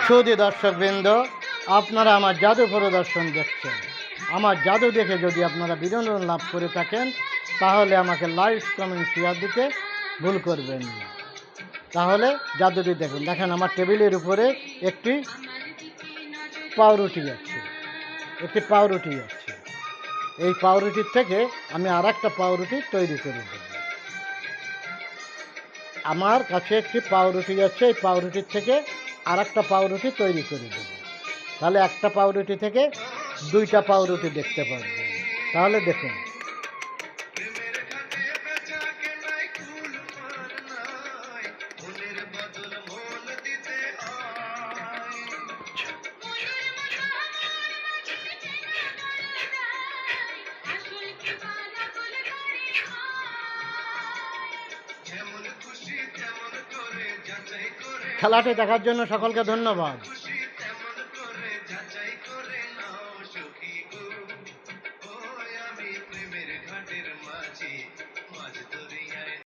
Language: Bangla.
সুধী দর্শকবৃন্দ, আপনারা আমার জাদু প্রদর্শন দেখছেন। আমার জাদু দেখে যদি আপনারা বিনোদন লাভ করে থাকেন, তাহলে আমাকে লাইক কমেন্ট শেয়ার দিতে ভুল করবেন না। তাহলে জাদুটি দেখুন। দেখেন, আমার টেবিলের উপরে একটি পাউরুটি আছে। এই পাউরুটির থেকে আমি আর একটা পাউরুটি তৈরি করে দেব। আমার কাছে একটি পাউরুটি আছে, এই পাউরুটির থেকে আর একটা পাউরুটি তৈরি করে দেব। তাহলে একটা পাউরুটি থেকে দুইটা পাউরুটি দেখতে পারবেন। তাহলে দেখুন, খেলাটি দেখার জন্য সকলকে ধন্যবাদ।